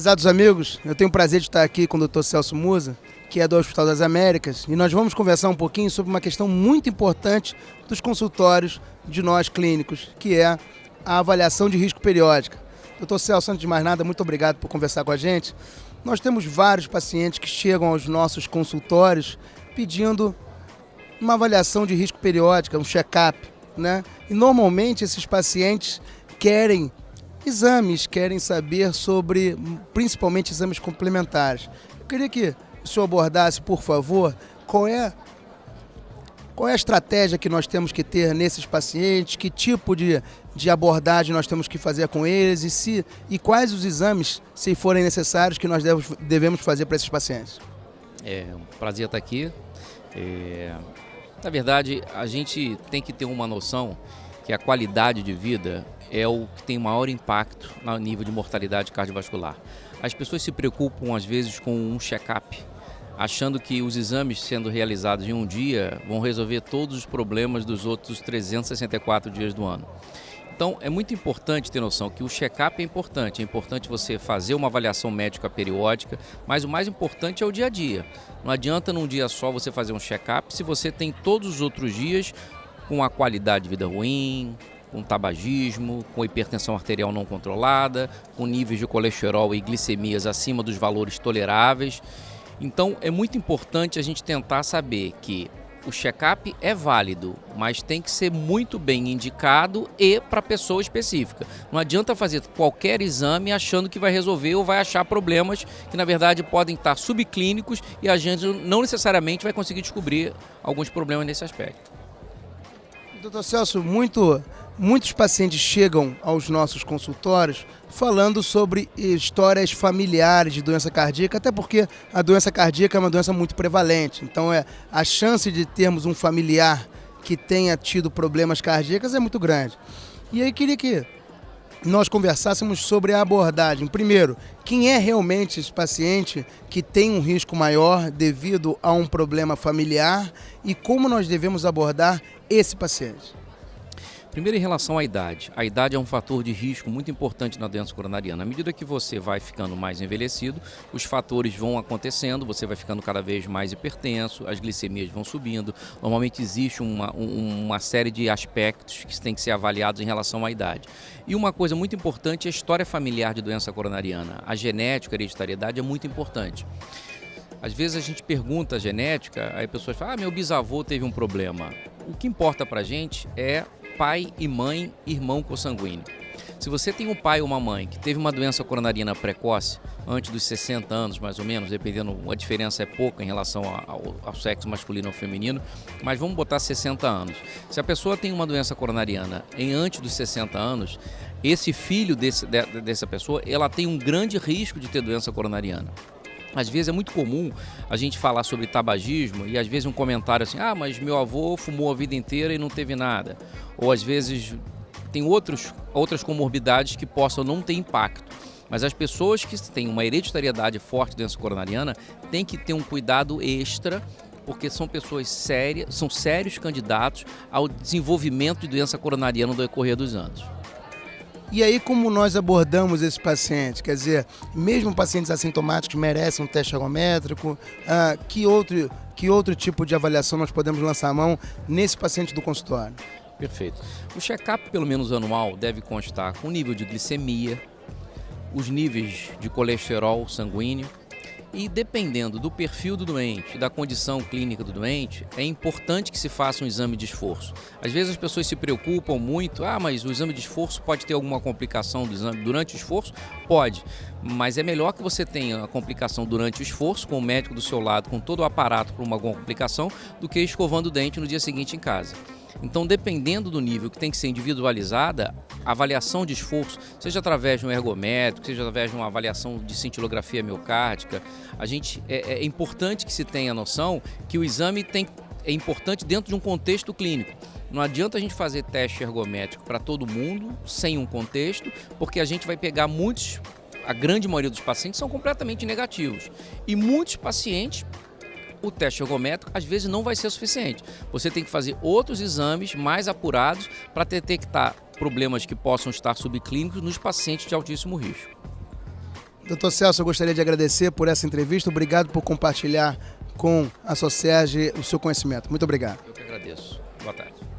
Prezados amigos, eu tenho o prazer de estar aqui com o Dr. Celso Musa, que é do Hospital das Américas, e nós vamos conversar um pouquinho sobre uma questão muito importante dos consultórios de nós clínicos, que é a avaliação de risco periódica. Dr. Celso, antes de mais nada, muito obrigado por conversar com a gente. Nós temos vários pacientes que chegam aos nossos consultórios pedindo uma avaliação de risco periódica, um check-up, né? E normalmente esses pacientes querem exames, querem saber sobre, principalmente, exames complementares. Eu queria que o senhor abordasse, por favor, qual é a estratégia que nós temos que ter nesses pacientes, que tipo de abordagem nós temos que fazer com eles e quais os exames, se forem necessários, que nós devemos fazer para esses pacientes. É um prazer estar aqui. Na verdade, a gente tem que ter uma noção que a qualidade de vida é o que tem maior impacto no nível de mortalidade cardiovascular. As pessoas se preocupam, às vezes, com um check-up, achando que os exames sendo realizados em um dia vão resolver todos os problemas dos outros 364 dias do ano. Então, é muito importante ter noção que o check-up é importante você fazer uma avaliação médica periódica, mas o mais importante é o dia a dia. Não adianta num dia só você fazer um check-up se você tem todos os outros dias com a qualidade de vida ruim, com tabagismo, com hipertensão arterial não controlada, com níveis de colesterol e glicemias acima dos valores toleráveis. Então, é muito importante a gente tentar saber que o check-up é válido, mas tem que ser muito bem indicado e para pessoa específica. Não adianta fazer qualquer exame achando que vai resolver ou vai achar problemas que, na verdade, podem estar subclínicos e a gente não necessariamente vai conseguir descobrir alguns problemas nesse aspecto. Dr. Celso, muitos pacientes chegam aos nossos consultórios falando sobre histórias familiares de doença cardíaca, até porque a doença cardíaca é uma doença muito prevalente. Então, a chance de termos um familiar que tenha tido problemas cardíacos é muito grande. E aí, queria que nós conversássemos sobre a abordagem. Primeiro, quem é realmente esse paciente que tem um risco maior devido a um problema familiar e como nós devemos abordar esse paciente? Primeiro, em relação à idade. A idade é um fator de risco muito importante na doença coronariana. À medida que você vai ficando mais envelhecido, os fatores vão acontecendo, você vai ficando cada vez mais hipertenso, as glicemias vão subindo. Normalmente existe uma série de aspectos que têm que ser avaliados em relação à idade. E uma coisa muito importante é a história familiar de doença coronariana. A genética, a hereditariedade é muito importante. Às vezes a gente pergunta a genética, aí pessoas falam, meu bisavô teve um problema. O que importa pra gente é pai e mãe, irmão consanguíneo. Se você tem um pai ou uma mãe que teve uma doença coronariana precoce, antes dos 60 anos mais ou menos, dependendo, a diferença é pouca em relação ao sexo masculino ou feminino, mas vamos botar 60 anos. Se a pessoa tem uma doença coronariana antes dos 60 anos, esse filho dessa pessoa, ela tem um grande risco de ter doença coronariana. Às vezes é muito comum a gente falar sobre tabagismo e às vezes um comentário assim, mas meu avô fumou a vida inteira e não teve nada. Ou às vezes tem outras comorbidades que possam não ter impacto. Mas as pessoas que têm uma hereditariedade forte de doença coronariana têm que ter um cuidado extra, porque são pessoas sérias, são sérios candidatos ao desenvolvimento de doença coronariana no decorrer dos anos. E aí, como nós abordamos esses pacientes? Quer dizer, mesmo pacientes assintomáticos merecem um teste ergométrico? Que outro tipo de avaliação nós podemos lançar a mão nesse paciente do consultório? Perfeito. O check-up, pelo menos anual, deve constar com o nível de glicemia, os níveis de colesterol sanguíneo, e dependendo do perfil do doente, da condição clínica do doente, é importante que se faça um exame de esforço. Às vezes as pessoas se preocupam muito, mas o exame de esforço pode ter alguma complicação do exame durante o esforço? Pode, mas é melhor que você tenha a complicação durante o esforço, com o médico do seu lado, com todo o aparato para uma complicação, do que escovando o dente no dia seguinte em casa. Então, dependendo do nível que tem que ser individualizada, a avaliação de esforço, seja através de um ergométrico, seja através de uma avaliação de cintilografia miocárdica, é importante que se tenha noção que o exame é importante dentro de um contexto clínico. Não adianta a gente fazer teste ergométrico para todo mundo, sem um contexto, porque a gente vai pegar a grande maioria dos pacientes são completamente negativos. E muitos pacientes, o teste ergométrico às vezes não vai ser suficiente. Você tem que fazer outros exames mais apurados para detectar problemas que possam estar subclínicos nos pacientes de altíssimo risco. Doutor Celso, eu gostaria de agradecer por essa entrevista. Obrigado por compartilhar com a Socerge o seu conhecimento. Muito obrigado. Eu que agradeço. Boa tarde.